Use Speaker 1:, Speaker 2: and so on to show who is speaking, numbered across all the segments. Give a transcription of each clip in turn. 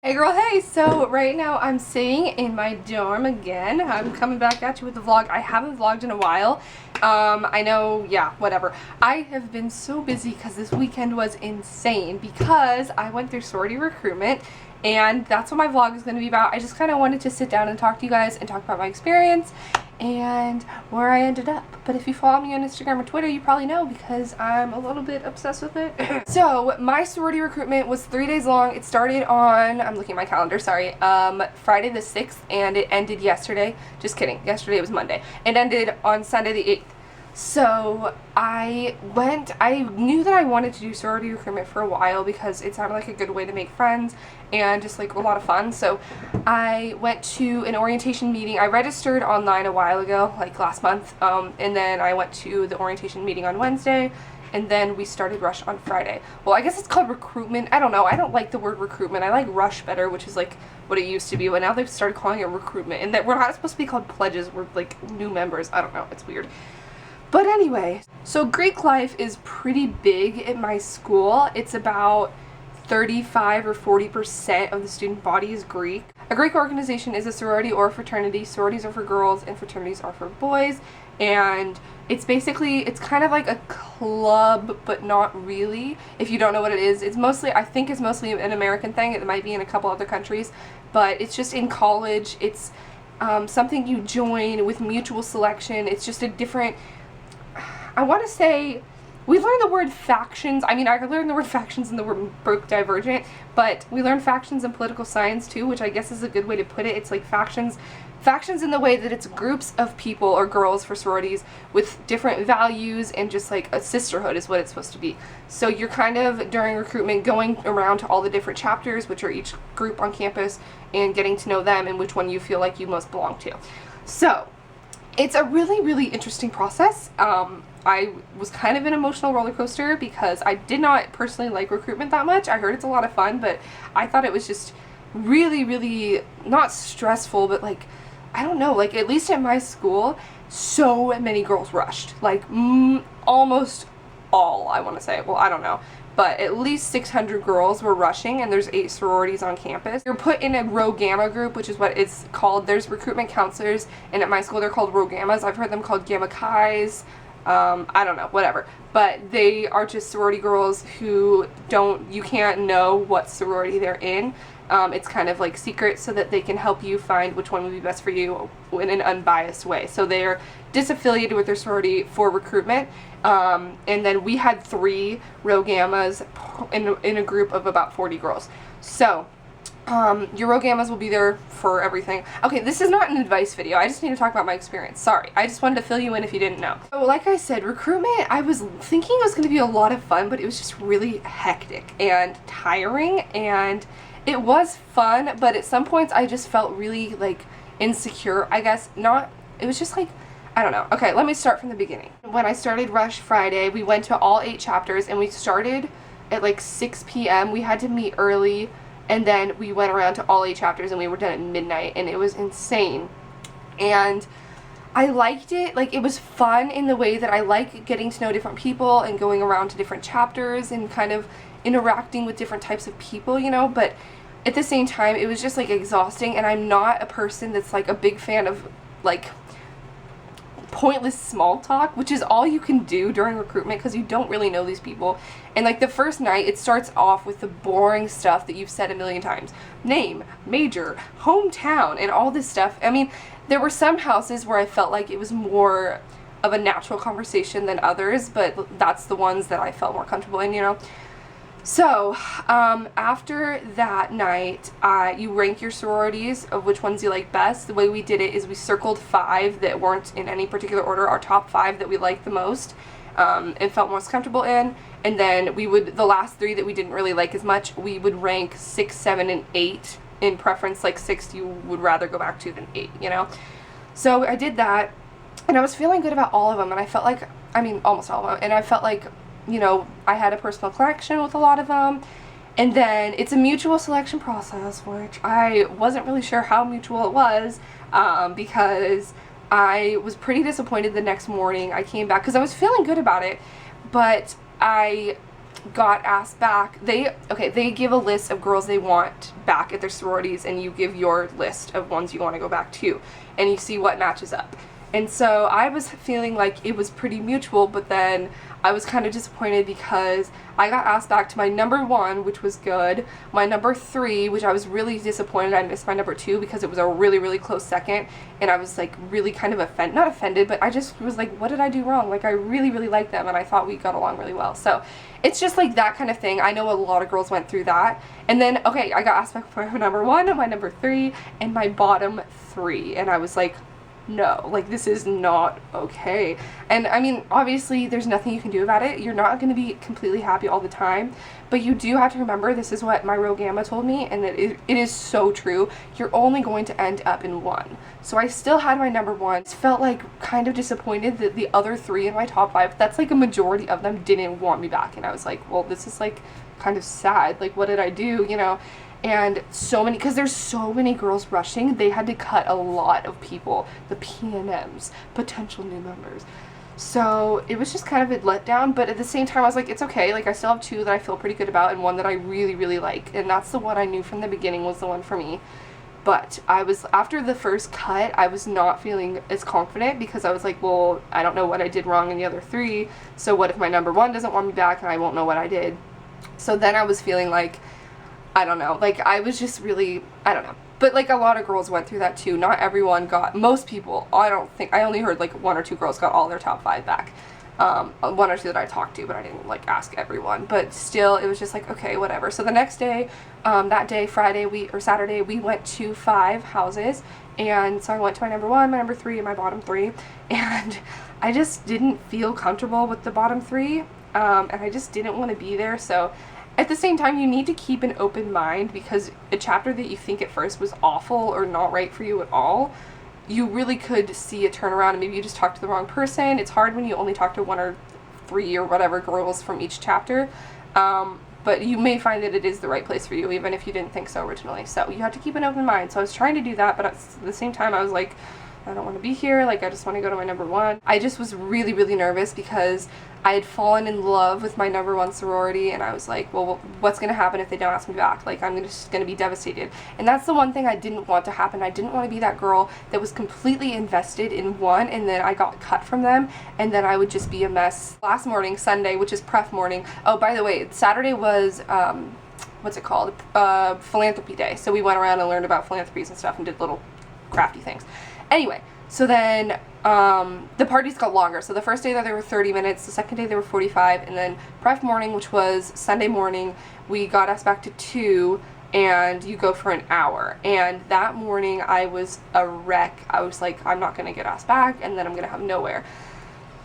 Speaker 1: Hey girl, hey! So right now I'm sitting in my dorm again. I'm coming back at you with the vlog. I haven't vlogged in a while. I know, yeah, whatever. I have been so busy because this weekend was insane because I went through sorority recruitment, and that's what my vlog is going to be about. I just kind of wanted to sit down and talk to you guys and talk about my experience and where I ended up. But if you follow me on Instagram or Twitter, you probably know because I'm a little bit obsessed with it. So my sorority recruitment was 3 days long. It started on, I'm looking at my calendar, sorry, Friday the 6th, and it ended yesterday. Just kidding, yesterday was Monday. It ended on Sunday the 8th. So I knew that I wanted to do sorority recruitment for a while because it sounded like a good way to make friends and just like a lot of fun. So I went to an orientation meeting. I registered online a while ago, like last month, and then I went to the orientation meeting on Wednesday, and then we started Rush on Friday. Well, I guess it's called recruitment. I don't know. I don't like the word recruitment. I like Rush better, which is like what it used to be, but now they've started calling it recruitment, and that we're not supposed to be called pledges. We're like new members. I don't know. It's weird. But anyway, so Greek life is pretty big at my school. It's about 35 or 40% of the student body is Greek. A Greek organization is a sorority or a fraternity. Sororities are for girls and fraternities are for boys. And it's basically, it's kind of like a club, but not really. If you don't know what it is, it's mostly, I think it's mostly an American thing. It might be in a couple other countries, but it's just in college. It's something you join with mutual selection. It's just a different, I want to say, we learned the word factions. I mean, I learned the word factions and the word broke divergent, but we learned factions in political science too, which I guess is a good way to put it. It's like factions in the way that it's groups of people or girls for sororities with different values, and just like a sisterhood is what it's supposed to be. So you're kind of, during recruitment, going around to all the different chapters, which are each group on campus, and getting to know them and which one you feel like you most belong to. So it's a really, really interesting process. I was kind of an emotional roller coaster because I did not personally like recruitment that much. I heard it's a lot of fun, but I thought it was just really, really not stressful, but like, I don't know, like at least at my school, so many girls rushed. Like almost all, I want to say. Well, I don't know. But at least 600 girls were rushing, and there's 8 sororities on campus. You're put in a Rho Gamma group, which is what it's called. There's recruitment counselors, and at my school they're called Rho Gammas. I've heard them called Gamma Chis. I don't know, whatever. But they are just sorority girls who you can't know what sorority they're in. It's kind of like secret so that they can help you find which one would be best for you in an unbiased way. So they're disaffiliated with their sorority for recruitment. And then we had 3 Rho Gammas in a group of about 40 girls. So your Rho Gammas will be there for everything. Okay, this is not an advice video. I just need to talk about my experience. Sorry. I just wanted to fill you in if you didn't know. So like I said, recruitment, I was thinking it was going to be a lot of fun, but it was just really hectic and tiring, and it was fun, but at some points I just felt really like insecure, I guess. It was just like, I don't know. Okay, let me start from the beginning. When I started Rush Friday, we went to all 8 chapters, and we started at like 6 p.m. We had to meet early, and then we went around to all 8 chapters, and we were done at midnight, and it was insane. And I liked it. Like, it was fun in the way that I like getting to know different people and going around to different chapters and kind of interacting with different types of people, you know, but at the same time it was just like exhausting, and I'm not a person that's like a big fan of like pointless small talk, which is all you can do during recruitment because you don't really know these people. And like the first night, it starts off with the boring stuff that you've said a million times: name, major, hometown, and all this stuff. I mean, there were some houses where I felt like it was more of a natural conversation than others, but that's the ones that I felt more comfortable in, you know. So, after that night, you rank your sororities of which ones you like best. The way we did it is we circled 5 that weren't in any particular order, our top 5 that we liked the most, and felt most comfortable in, and then the last 3 that we didn't really like as much, we would rank 6, 7, and 8, in preference, like 6 you would rather go back to than 8, you know? So I did that, and I was feeling good about all of them, and I felt like, I mean, almost all of them, and I felt like, you know, I had a personal connection with a lot of them. And then it's a mutual selection process, which I wasn't really sure how mutual it was, because I was pretty disappointed the next morning. I came back because I was feeling good about it, but I got asked back. They give a list of girls they want back at their sororities, and you give your list of ones you want to go back to, and you see what matches up. And so I was feeling like it was pretty mutual, but then I was kind of disappointed because I got asked back to my number 1, which was good, my number 3, which I was really disappointed I missed my number 2 because it was a really, really close second, and I was like really kind of not offended, but I just was like, what did I do wrong? Like, I really, really liked them, and I thought we got along really well. So it's just like that kind of thing. I know a lot of girls went through that. And then, okay, I got asked back for my number 1, my number 3, and my bottom 3, and I was like, no, like, this is not okay. And I mean, obviously there's nothing you can do about it. You're not going to be completely happy all the time, but you do have to remember, this is what my Rho Gamma told me, and that it is so true. You're only going to end up in 1. So I still had my number 1. Felt like kind of disappointed that the other 3 in my top 5, that's like a majority of them, didn't want me back. And I was like, well, this is like kind of sad. Like, what did I do, you know? And so many, because there's so many girls rushing, they had to cut a lot of people, the PNMs, potential new members. So it was just kind of a letdown, but at the same time I was like, it's okay, like I still have 2 that I feel pretty good about and 1 that I really, really like, and that's the one I knew from the beginning was the one for me. But I was, after the first cut, I was not feeling as confident because I was like, well, I don't know what I did wrong in the other 3, so what if my number 1 doesn't want me back and I won't know what I did? So then I was feeling like, I don't know, like, I was just really, I don't know. But, like, a lot of girls went through that, too. Not everyone got, most people, I only heard, like, 1 or 2 girls got all their top 5 back. 1 or 2 that I talked to, but I didn't, like, ask everyone. But still, it was just like, okay, whatever. So the next day, that day, Saturday, we went to 5 houses. And so I went to my number 1, my number 3, and my bottom 3. And I just didn't feel comfortable with the bottom 3. And I just didn't want to be there, so at the same time, you need to keep an open mind, because a chapter that you think at first was awful or not right for you at all, you really could see a turnaround, and maybe you just talked to the wrong person. It's hard when you only talk to 1 or 3 or whatever girls from each chapter, but you may find that it is the right place for you, even if you didn't think so originally. So you have to keep an open mind. So I was trying to do that, but at the same time, I was like, I don't want to be here, like, I just want to go to my number 1. I just was really, really nervous because I had fallen in love with my number 1 sorority, and I was like, well, what's going to happen if they don't ask me back? Like, I'm just going to be devastated. And that's the one thing I didn't want to happen. I didn't want to be that girl that was completely invested in 1, and then I got cut from them, and then I would just be a mess. Last morning, Sunday, which is pref morning, oh, by the way, Saturday was, what's it called? Philanthropy day. So we went around and learned about philanthropies and stuff and did little crafty things. Anyway, so then the parties got longer. So the first day there were 30 minutes, the second day there were 45, and then pref morning, which was Sunday morning, we got asked back to 2, and you go for an hour. And that morning I was a wreck. I was like, I'm not going to get asked back, and then I'm going to have nowhere.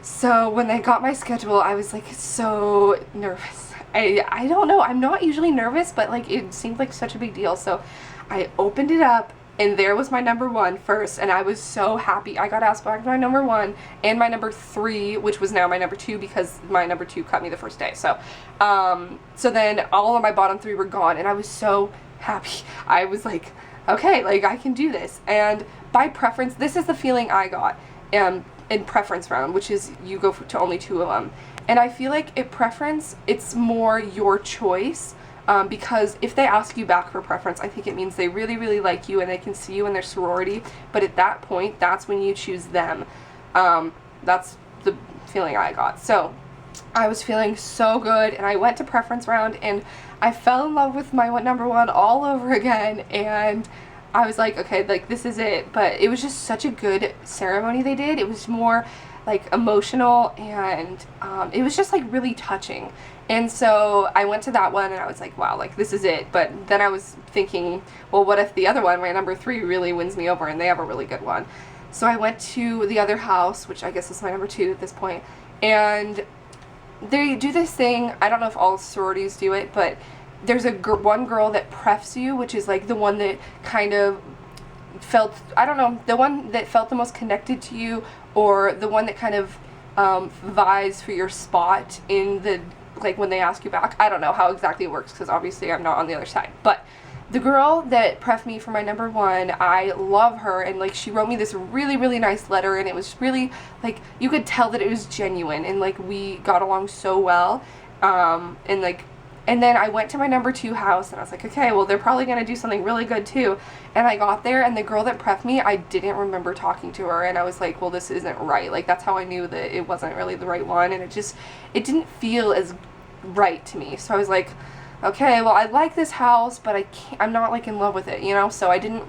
Speaker 1: So when they got my schedule, I was like so nervous. I don't know, I'm not usually nervous, but like it seemed like such a big deal. So I opened it up, and there was my number 1 first, and I was so happy. I got asked back to my number 1 and my number 3, which was now my number 2 because my number 2 cut me the first day. So, so then all of my bottom 3 were gone, and I was so happy. I was like, okay, like, I can do this. And by preference, this is the feeling I got in preference round, which is you go to only 2 of them. And I feel like at preference, it's more your choice. Because if they ask you back for preference, I think it means they really, really like you and they can see you in their sorority. But at that point, that's when you choose them. That's the feeling I got. So I was feeling so good, and I went to preference round, and I fell in love with my number 1 all over again. And I was like, okay, like, this is it. But it was just such a good ceremony they did. It was more like emotional, and it was just like really touching. And so I went to that one, and I was like, wow, like, this is it. But then I was thinking, well, what if the other one, my number 3, really wins me over, and they have a really good one? So I went to the other house, which I guess is my number 2 at this point, and they do this thing. I don't know if all sororities do it, but there's one girl that prefs you, which is like the one that kind of felt, I don't know, the one that felt the most connected to you, or the one that kind of vies for your spot in the, like, when they ask you back. I don't know how exactly it works, because obviously I'm not on the other side. But the girl that prefed me for my number 1, I love her, and like, she wrote me this really, really nice letter, and it was really, like, you could tell that it was genuine, and like, we got along so well. And then I went to my number 2 house, and I was like, okay, well, they're probably going to do something really good too. And I got there, and the girl that prepped me, I didn't remember talking to her, and I was like, well, this isn't right. Like, that's how I knew that it wasn't really the right one, and it didn't feel as right to me. So I was like, okay, well, I like this house, but I'm not, like, in love with it, you know? So I didn't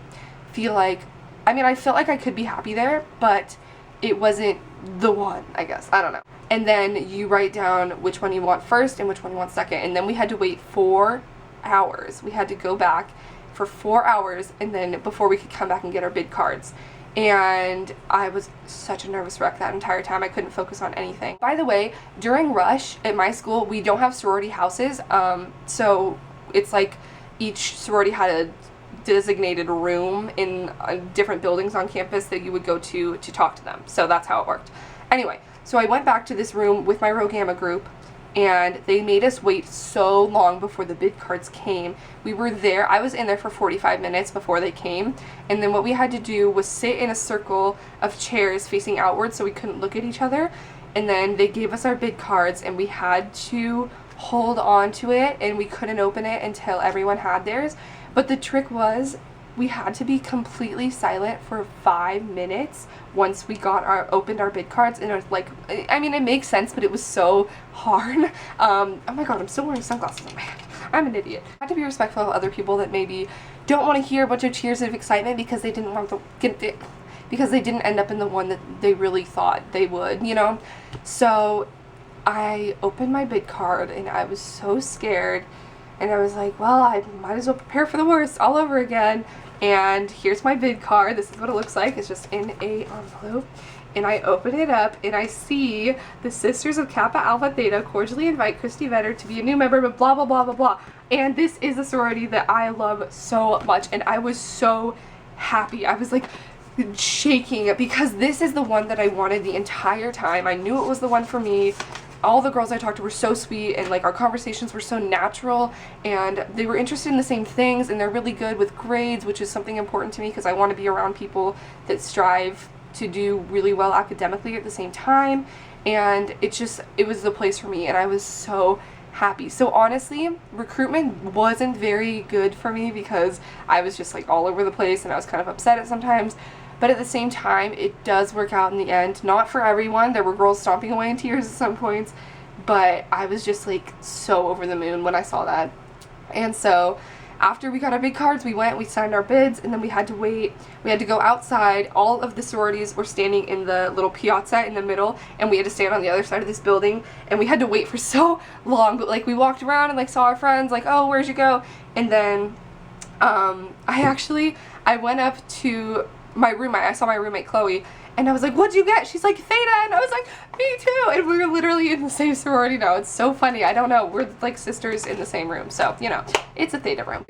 Speaker 1: feel like, I mean, I felt like I could be happy there, but it wasn't the one, I guess. I don't know. And then you write down which one you want first and which one you want second. And then we had to wait 4 hours. We had to go back for 4 hours, and then before we could come back and get our bid cards. And I was such a nervous wreck that entire time. I couldn't focus on anything. By the way, during rush at my school, we don't have sorority houses. So it's like each sorority had a designated room in different buildings on campus that you would go to talk to them. So that's how it worked. Anyway, so I went back to this room with my Rho Gamma group, and they made us wait so long before the bid cards came. We were there, I was in there for 45 minutes before they came, and then what we had to do was sit in a circle of chairs facing outward so we couldn't look at each other, and then they gave us our bid cards, and we had to hold on to it, and we couldn't open it until everyone had theirs. But the trick was, we had to be completely silent for 5 minutes once we opened our bid cards, and it was like, I mean, it makes sense, but it was so hard. Oh my god, I'm still wearing sunglasses on my head. I'm an idiot. I had to be respectful of other people that maybe don't want to hear a bunch of cheers of excitement because they didn't want to get it, because they didn't end up in the one that they really thought they would, you know? So I opened my bid card, and I was so scared. And I was like, well, I might as well prepare for the worst all over again. And here's my bid card. This is what it looks like. It's just in a envelope. And I open it up, and I see the Sisters of Kappa Alpha Theta cordially invite Kristee Vetter to be a new member, but blah, blah, blah, blah, blah. And this is a sorority that I love so much. And I was so happy. I was like shaking because this is the one that I wanted the entire time. I knew it was the one for me. All the girls I talked to were so sweet, and like our conversations were so natural, and they were interested in the same things, and they're really good with grades, which is something important to me because I want to be around people that strive to do really well academically at the same time. And it was the place for me, and I was so happy. So honestly, recruitment wasn't very good for me because I was just like all over the place, and I was kind of upset at sometimes. But at the same time, it does work out in the end. Not for everyone. There were girls stomping away in tears at some points. But I was just like so over the moon when I saw that. And so after we got our bid cards, we signed our bids, and then we had to wait. We had to go outside. All of the sororities were standing in the little piazza in the middle, and we had to stand on the other side of this building. And we had to wait for so long. But like we walked around and like saw our friends, like, oh, where'd you go? And then I went up to my roommate. I saw my roommate Chloe, and I was like, what'd you get? She's like, Theta. And I was like, me too. And we were literally in the same sorority now. It's so funny. I don't know, we're like sisters in the same room, so you know, it's a Theta room.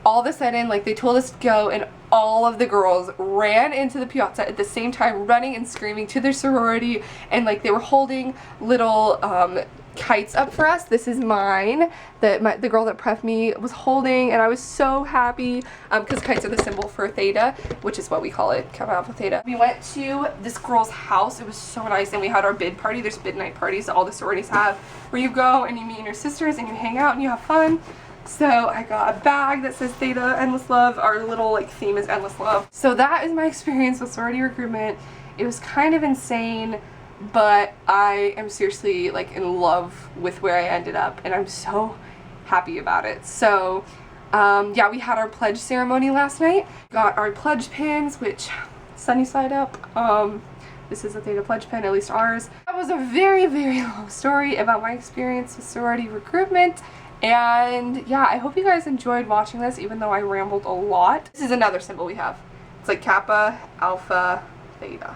Speaker 1: All of a sudden, like, they told us to go, and all of the girls ran into the piazza at the same time, running and screaming to their sorority, and like they were holding little kites up for us. This is mine that the girl that prepped me was holding, and I was so happy because kites are the symbol for Theta, which is what we call it, Kappa Alpha Theta. We went to this girl's house. It was so nice, and we had our bid party. There's bid night parties that all the sororities have, where you go and you meet your sisters and you hang out and you have fun. So I got a bag that says Theta, Endless Love. Our little like theme is Endless Love. So that is my experience with sorority recruitment. It was kind of insane, but I am seriously like in love with where I ended up, and I'm so happy about it. So yeah, we had our pledge ceremony last night. Got our pledge pins, which sunny side up. This is a Theta pledge pin, at least ours. That was a very, very long story about my experience with sorority recruitment. And yeah, I hope you guys enjoyed watching this, even though I rambled a lot. This is another symbol we have. It's like Kappa Alpha Theta.